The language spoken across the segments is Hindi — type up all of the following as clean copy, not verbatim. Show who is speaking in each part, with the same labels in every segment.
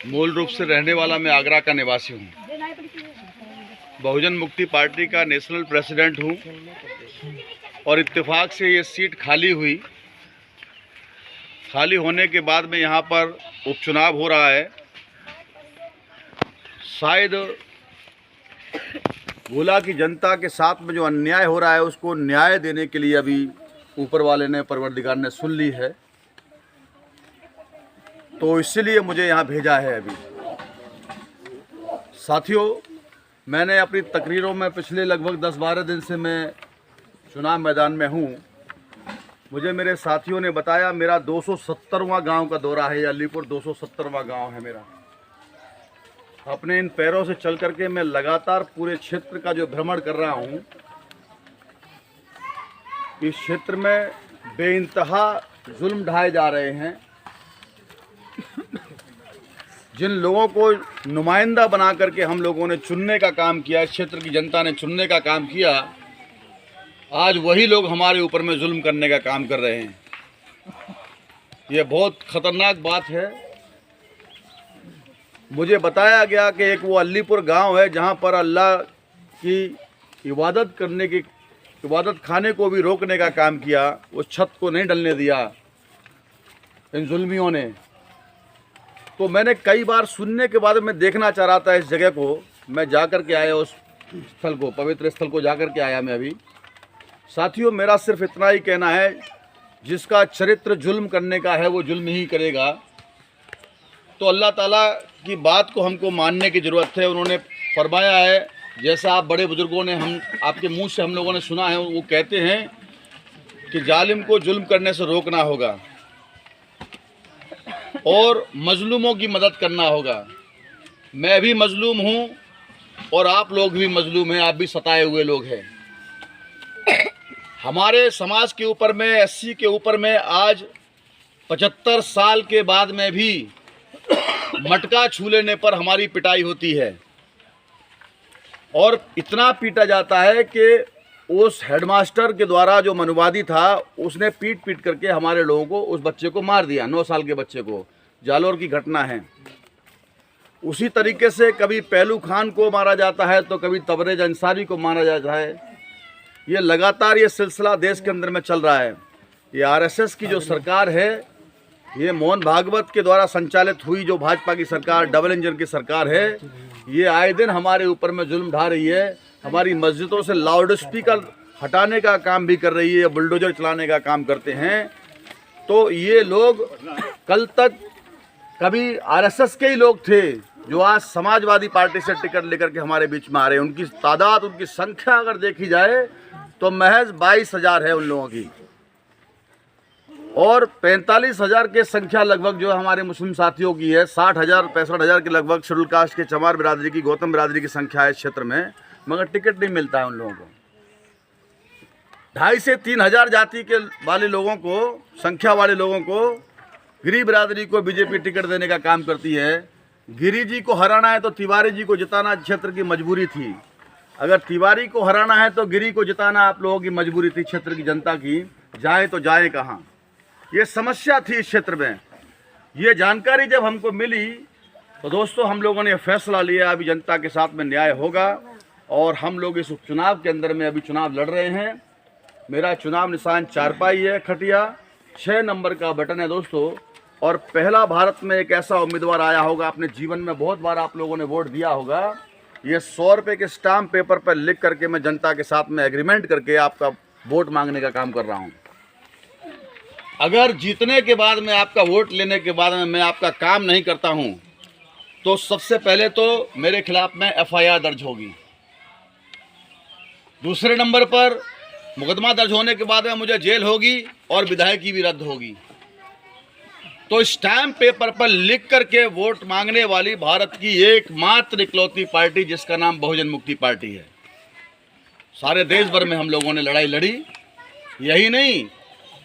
Speaker 1: मूल रूप से रहने वाला मैं आगरा का निवासी हूँ। बहुजन मुक्ति पार्टी का नेशनल प्रेसिडेंट हूँ और इत्तेफाक से ये सीट खाली हुई। खाली होने के बाद में यहाँ पर उपचुनाव हो रहा है। शायद गोला की जनता के साथ में जो अन्याय हो रहा है उसको न्याय देने के लिए अभी ऊपर वाले ने, परवरदिगार ने सुन ली है, तो इसलिए मुझे यहाँ भेजा है। अभी साथियों, मैंने अपनी तकरीरों में पिछले लगभग 10-12 दिन से मैं चुनाव मैदान में हूँ। मुझे मेरे साथियों ने बताया मेरा 270वां गांव का दौरा है। अलीपुर 270वां गांव है मेरा। अपने इन पैरों से चल करके मैं लगातार पूरे क्षेत्र का जो भ्रमण कर रहा हूँ, इस क्षेत्र में बेइंतहा जुल्म ढाए जा रहे हैं। जिन लोगों को नुमाइंदा बना करके हम लोगों ने चुनने का काम किया, इस क्षेत्र की जनता ने चुनने का काम किया, आज वही लोग हमारे ऊपर में जुल्म करने का काम कर रहे हैं। ये बहुत ख़तरनाक बात है। मुझे बताया गया कि एक वो अलीपुर गांव है जहां पर अल्लाह की इबादत करने की, इबादत खाने को भी रोकने का काम किया। उस छत को नहीं डलने दिया इन जुल्मियों ने। तो मैंने कई बार सुनने के बाद मैं देखना चाह रहा था इस जगह को। मैं जाकर के आया उस स्थल को, पवित्र स्थल को जाकर के आया मैं अभी। साथियों, मेरा सिर्फ इतना ही कहना है, जिसका चरित्र जुल्म करने का है वो जुल्म ही करेगा। तो अल्लाह ताला की बात को हमको मानने की ज़रूरत है। उन्होंने फरमाया है, जैसा आप बड़े बुजुर्गों ने, हम आपके मुंह से हम लोगों ने सुना है, वो कहते हैं कि जालिम को जुल्म करने से रोकना होगा और मजलूमों की मदद करना होगा। मैं भी मजलूम हूँ और आप लोग भी मजलूम हैं, आप भी सताए हुए लोग हैं। हमारे समाज के ऊपर में, एससी के ऊपर में आज 75 साल के बाद में भी मटका छू लेने पर हमारी पिटाई होती है और इतना पीटा जाता है कि उस हेडमास्टर के द्वारा जो मनुवादी था उसने पीट पीट करके हमारे लोगों को, उस बच्चे को मार दिया। 9 साल के बच्चे को। जालोर की घटना है। उसी तरीके से कभी पहलू खान को मारा जाता है तो कभी तबरेज अंसारी को मारा जाता है। ये लगातार ये सिलसिला देश के अंदर में चल रहा है। ये आरएसएस की जो सरकार है, ये मोहन भागवत के द्वारा संचालित हुई जो भाजपा की सरकार, डबल इंजन की सरकार है, ये आए दिन हमारे ऊपर में जुल्म ढा रही है। हमारी मस्जिदों से लाउड स्पीकर हटाने का काम भी कर रही है, बुलडोजर चलाने का काम करते हैं। तो ये लोग कल तक कभी आरएसएस के ही लोग थे जो आज समाजवादी पार्टी से टिकट लेकर के हमारे बीच में आ रहे हैं। उनकी तादाद, उनकी संख्या अगर देखी जाए तो महज 22,000 है उन लोगों की, और 45,000 के संख्या लगभग जो हमारे मुस्लिम साथियों की है। 60,000 65,000 के लगभग शेड्यूल कास्ट के चमार बिरादरी की, गौतम बिरादरी की संख्या है इस क्षेत्र में, मगर टिकट नहीं मिलता है उन लोगों को। 2,500 से 3,000 जाति के वाले लोगों को, संख्या वाले लोगों को, गिरी बिरादरी को बीजेपी टिकट देने का काम करती है। गिरी जी को हराना है तो तिवारी जी को जिताना क्षेत्र की मजबूरी थी। अगर तिवारी को हराना है तो गिरी को जिताना आप लोगों की मजबूरी थी, क्षेत्र की जनता की। जाए तो जाए कहाँ, ये समस्या थी इस क्षेत्र में। ये जानकारी जब हमको मिली तो दोस्तों हम लोगों ने फैसला लिया, अभी जनता के साथ में न्याय होगा और हम लोग इस उपचुनाव के अंदर में अभी चुनाव लड़ रहे हैं। मेरा चुनाव निशान चारपाई है, खटिया 6 नंबर का बटन है दोस्तों। और पहला भारत में एक ऐसा उम्मीदवार आया होगा, अपने जीवन में बहुत बार आप लोगों ने वोट दिया होगा। ये 100 रुपये के स्टाम्प पेपर पर लिख करके मैं जनता के साथ में एग्रीमेंट करके आपका वोट मांगने का काम कर रहा हूँ। अगर जीतने के बाद में, आपका वोट लेने के बाद में मैं आपका काम नहीं करता हूं, तो सबसे पहले तो मेरे खिलाफ में एफआईआर दर्ज होगी। दूसरे नंबर पर मुकदमा दर्ज होने के बाद में मुझे जेल होगी और विधायकी भी रद्द होगी। तो स्टैम्प पेपर पर लिख करके वोट मांगने वाली भारत की एकमात्र इकलौती पार्टी, जिसका नाम बहुजन मुक्ति पार्टी है। सारे देश भर में हम लोगों ने लड़ाई लड़ी। यही नहीं,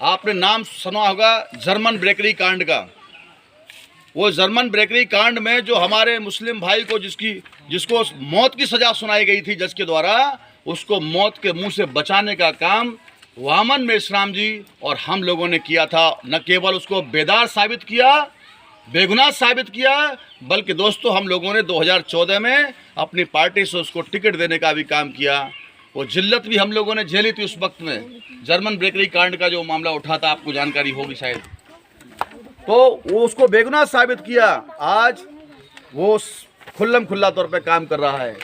Speaker 1: आपने नाम सुना होगा जर्मन ब्रेकरी कांड का। वो जर्मन ब्रेकरी कांड में जो हमारे मुस्लिम भाई को जिसको मौत की सज़ा सुनाई गई थी जज के द्वारा, उसको मौत के मुंह से बचाने का काम वामन मेश्राम जी और हम लोगों ने किया था। न केवल उसको बेदार साबित किया, बेगुनाह साबित किया, बल्कि दोस्तों हम लोगों ने 2014 में अपनी पार्टी से उसको टिकट देने का भी काम किया। वो जिल्लत भी हम लोगों ने झेली थी उस वक्त में, जर्मन बेकरी कांड का जो मामला उठा था, आपको जानकारी होगी शायद। तो वो उसको बेगुनाह साबित किया, आज वो खुल्लम खुल्ला तौर पे काम कर रहा है।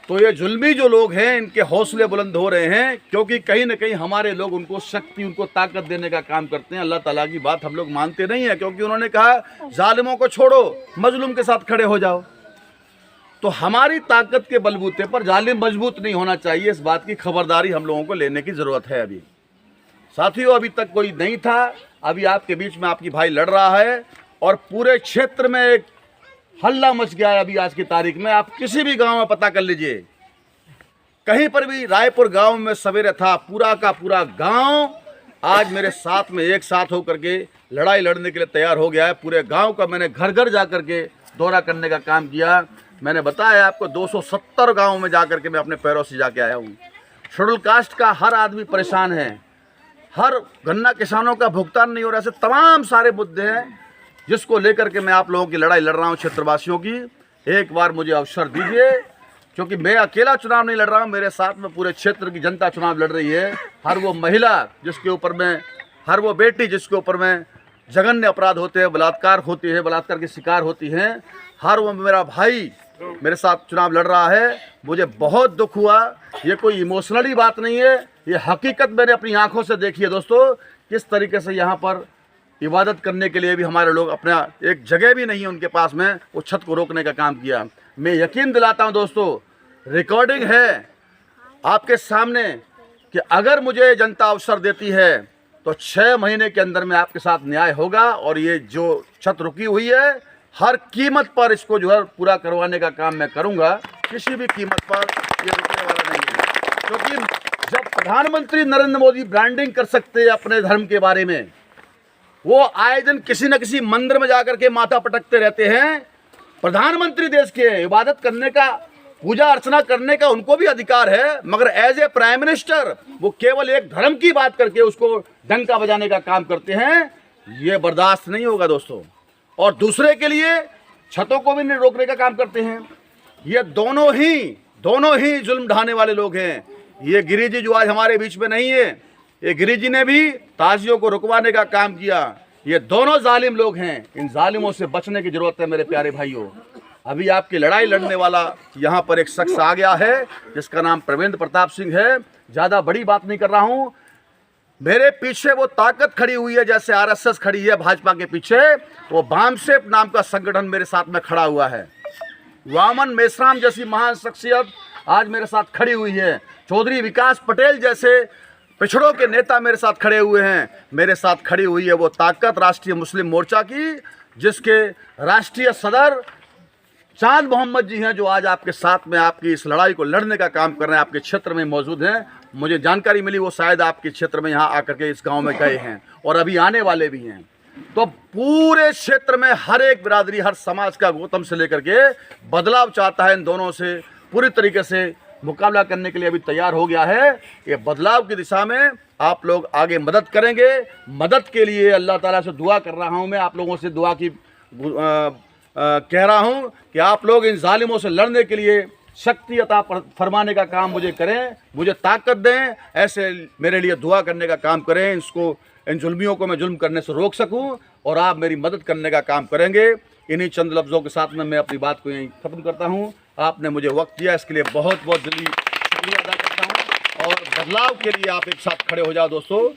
Speaker 1: तो ये जुल्मी जो लोग हैं, इनके हौसले बुलंद हो रहे हैं, क्योंकि कहीं ना कहीं हमारे लोग उनको शक्ति, उनको ताकत देने का काम करते हैं। अल्लाह ताला की बात हम लोग मानते नहीं है, क्योंकि उन्होंने कहा जालिमों को छोड़ो, मजलूम के साथ खड़े हो जाओ। तो हमारी ताकत के बलबूते पर जालिम मजबूत नहीं होना चाहिए, इस बात की खबरदारी हम लोगों को लेने की ज़रूरत है। अभी साथियों, अभी तक कोई नहीं था, अभी आपके बीच में आपकी भाई लड़ रहा है और पूरे क्षेत्र में एक हल्ला मच गया है। अभी आज की तारीख में आप किसी भी गांव में पता कर लीजिए, कहीं पर भी, रायपुर गांव में सवेरे था, पूरा का पूरा गांव आज मेरे साथ में एक साथ होकर के लड़ाई लड़ने के लिए तैयार हो गया है। पूरे गांव का मैंने घर घर जा करके दौरा करने का काम किया। मैंने बताया आपको 270 गाँव में जा करके मैं अपने पैरों से जाके आया हूँ। शेड्यूल कास्ट का हर आदमी परेशान है, हर गन्ना किसानों का भुगतान नहीं हो रहा, ऐसे तमाम सारे मुद्दे हैं जिसको लेकर के मैं आप लोगों की लड़ाई लड़ रहा हूं, क्षेत्रवासियों की। एक बार मुझे अवसर दीजिए, क्योंकि मैं अकेला चुनाव नहीं लड़ रहा हूं, मेरे साथ में पूरे क्षेत्र की जनता चुनाव लड़ रही है। हर वो महिला जिसके ऊपर में, हर वो बेटी जिसके ऊपर में जघन्य अपराध होते हैं, बलात्कार होती है, बलात्कार की शिकार होती हैं, हर वो मेरा भाई मेरे साथ चुनाव लड़ रहा है। मुझे बहुत दुख हुआ, ये कोई इमोशनली बात नहीं है, ये हकीकत मैंने अपनी आंखों से देखी है। दोस्तों, किस तरीके से यहाँ पर इबादत करने के लिए भी हमारे लोग, अपना एक जगह भी नहीं है उनके पास में, वो छत को रोकने का काम किया। मैं यकीन दिलाता हूं दोस्तों, रिकॉर्डिंग है आपके सामने, कि अगर मुझे जनता अवसर देती है तो 6 महीने के अंदर में आपके साथ न्याय होगा। और ये जो छत रुकी हुई है, हर कीमत पर इसको जो है पूरा करवाने का काम मैं करूँगा, किसी भी कीमत पर ये रुकने वाला नहीं है। क्योंकि जब प्रधानमंत्री नरेंद्र मोदी ब्रांडिंग कर सकते हैं अपने धर्म के बारे में, वो आए दिन किसी न किसी मंदिर में जाकर के माथा पटकते रहते हैं। प्रधानमंत्री देश के इबादत करने का, पूजा अर्चना करने का उनको भी अधिकार है, मगर एज ए प्राइम मिनिस्टर वो केवल एक धर्म की बात करके उसको डंका बजाने का काम करते हैं। ये बर्दाश्त नहीं होगा दोस्तों। और दूसरे के लिए छतों को भी नहीं रोकने का काम करते हैं। ये दोनों ही जुल्म ढाने वाले लोग हैं। ये गिरी जी जो आज हमारे बीच में नहीं है, ये गिरी जी ने भी ताजियों को रुकवाने का काम किया। ये दोनों जालिम लोग हैं, इन जालिमों से बचने की जरूरत है मेरे प्यारे भाइयों। अभी आपकी लड़ाई लड़ने वाला यहाँ पर एक शख्स आ गया है, जिसका नाम प्रवेंद्र प्रताप सिंह है। ज़्यादा बड़ी बात नहीं कर रहा हूँ, मेरे पीछे वो ताकत खड़ी हुई है, जैसे आरएसएस खड़ी है भाजपा के पीछे, वो बामसेप नाम का संगठन मेरे साथ में खड़ा हुआ है। वामन मेश्राम जैसी महान शख्सियत आज मेरे साथ खड़ी हुई है। चौधरी विकास पटेल जैसे पिछड़ों के नेता मेरे साथ खड़े हुए हैं। मेरे साथ खड़ी हुई है वो ताकत राष्ट्रीय मुस्लिम मोर्चा की, जिसके राष्ट्रीय सदर चांद मोहम्मद जी हैं, जो आज आपके साथ में आपकी इस लड़ाई को लड़ने का काम कर रहे हैं, आपके क्षेत्र में मौजूद हैं। मुझे जानकारी मिली वो शायद आपके क्षेत्र में यहाँ आकर के इस गांव में गए हैं और अभी आने वाले भी हैं। तो पूरे क्षेत्र में हर एक बिरादरी, हर समाज का गौतम से लेकर के बदलाव चाहता है। इन दोनों से पूरी तरीके से मुकाबला करने के लिए अभी तैयार हो गया है। ये बदलाव की दिशा में आप लोग आगे मदद करेंगे। मदद के लिए अल्लाह ताला से दुआ कर रहा हूँ, मैं आप लोगों से दुआ की कह रहा हूँ कि आप लोग इन जालिमों से लड़ने के लिए शक्ति अता फरमाने का काम मुझे करें, मुझे ताकत दें, ऐसे मेरे लिए दुआ करने का काम करें। इसको, इन जुल्मियों को मैं जुल्म करने से रोक सकूं और आप मेरी मदद करने का काम करेंगे। इन्हीं चंद लफ्ज़ों के साथ में मैं अपनी बात को यहीं ख़त्म करता हूं। आपने मुझे वक्त दिया, इसके लिए बहुत बहुत दिली शुक्रिया अदा करता हूं। और बदलाव के लिए आप एक साथ खड़े हो जाओ दोस्तों,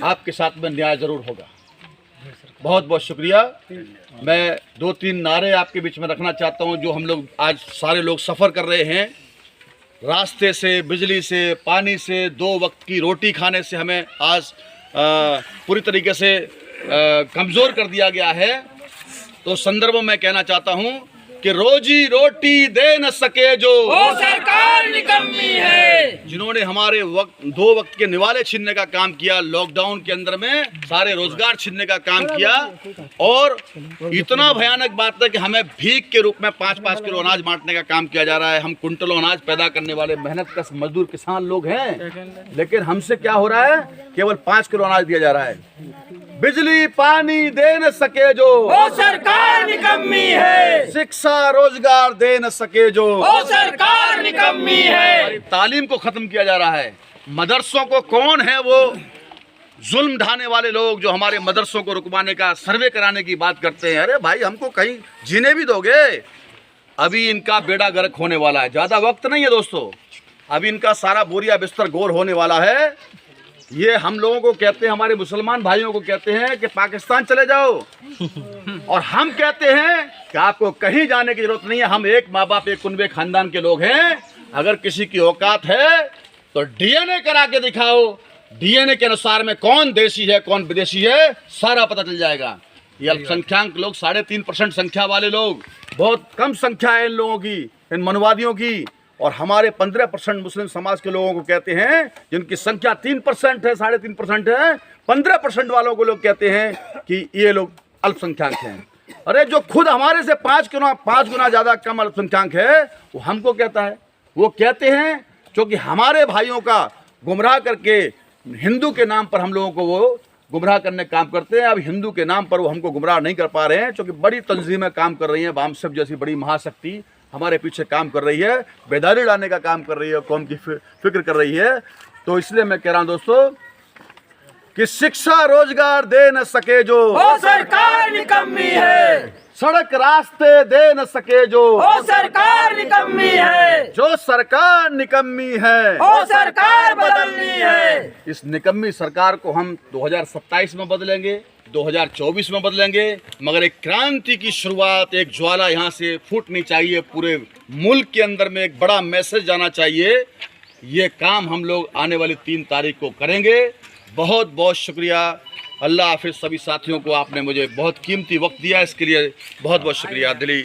Speaker 1: आपके साथ में न्याय ज़रूर होगा। बहुत बहुत शुक्रिया। मैं 2-3 नारे आपके बीच में रखना चाहता हूं, जो हम लोग आज सारे लोग सफ़र कर रहे हैं। रास्ते से, बिजली से, पानी से, 2 वक्त की रोटी खाने से हमें आज पूरी तरीके से कमज़ोर कर दिया गया है। तो संदर्भ में मैं कहना चाहता हूं कि रोजी रोटी दे न सके जो
Speaker 2: वो सरकार निकम्मी है।
Speaker 1: जिन्होंने हमारे 2 वक्त के निवाले छीनने का काम किया, लॉकडाउन के अंदर में सारे रोजगार छीनने का काम किया। और इतना भयानक बात है कि हमें भीख के रूप में 5-5 किलो अनाज बांटने का काम किया जा रहा है। हम कुंटलों अनाज पैदा करने वाले मेहनत कश मजदूर किसान लोग हैं, लेकिन हमसे क्या हो रहा है, केवल 5 किलो अनाज दिया जा रहा है। बिजली पानी दे न सके जो,
Speaker 2: वो सरकार निकम्मी है।
Speaker 1: शिक्षा रोजगार दे न सके जो,
Speaker 2: वो सरकार निकम्मी है।
Speaker 1: तालीम को खत्म किया जा रहा है। मदरसों को कौन है वो जुल्म ढाने वाले लोग जो हमारे मदरसों को रुकवाने का, सर्वे कराने की बात करते हैं? अरे भाई, हमको कहीं जीने भी दोगे? अभी इनका बेड़ा गर्क होने वाला है, ज़्यादा वक्त नहीं है दोस्तों। अभी इनका सारा बोरिया बिस्तर गोल होने वाला है। ये हम लोगों को कहते हैं, हमारे मुसलमान भाइयों को कहते हैं कि पाकिस्तान चले जाओ, और हम कहते हैं कि आपको कहीं जाने की जरूरत नहीं है। हम एक माँ बाप, एक कुनबे खानदान के लोग हैं। अगर किसी की औकात है तो डीएनए करा के दिखाओ। डीएनए के अनुसार में कौन देशी है कौन विदेशी है सारा पता चल जाएगा। ये अल्पसंख्यक लोग, 3.5% संख्या वाले लोग, बहुत कम संख्या है इन लोगों की, इन मनवादियों की। और हमारे 15% मुस्लिम समाज के लोगों को कहते हैं, जिनकी संख्या 3% है, 3.5% है, 15% वालों को लोग कहते हैं कि ये लोग अल्पसंख्यक हैं। अरे जो खुद हमारे से 5 गुना ज़्यादा कम अल्पसंख्यक है, वो हमको कहता है। वो कहते हैं क्योंकि हमारे भाइयों का गुमराह करके हिंदू के नाम पर हम लोगों को वो गुमराह करने का काम करते हैं। अब हिंदू के नाम पर वो हमको गुमराह नहीं कर पा रहे हैं, क्योंकि बड़ी तंजीमें काम कर रही हैं। बामसेफ जैसी बड़ी महाशक्ति हमारे पीछे काम कर रही है, बेदारी लाने का काम कर रही है, कौम की फिक्र कर रही है। तो इसलिए मैं कह रहा हूं दोस्तों कि शिक्षा रोजगार दे न सके जो,
Speaker 2: वो सरकार निकम्मी है।
Speaker 1: सड़क रास्ते दे न सके जो,
Speaker 2: वो सरकार निकम्मी है।
Speaker 1: जो सरकार निकम्मी है,
Speaker 2: वो सरकार बदलनी है।
Speaker 1: इस निकम्मी सरकार को हम 2027 में बदलेंगे, 2024 में बदलेंगे, मगर एक क्रांति की शुरुआत, एक ज्वाला यहाँ से फूटनी चाहिए। पूरे मुल्क के अंदर में एक बड़ा मैसेज जाना चाहिए। ये काम हम लोग आने वाली 3 तारीख को करेंगे। बहुत बहुत शुक्रिया। अल्लाह हाफिज़ सभी साथियों को। आपने मुझे बहुत कीमती वक्त दिया, इसके लिए बहुत बहुत शुक्रिया, दिली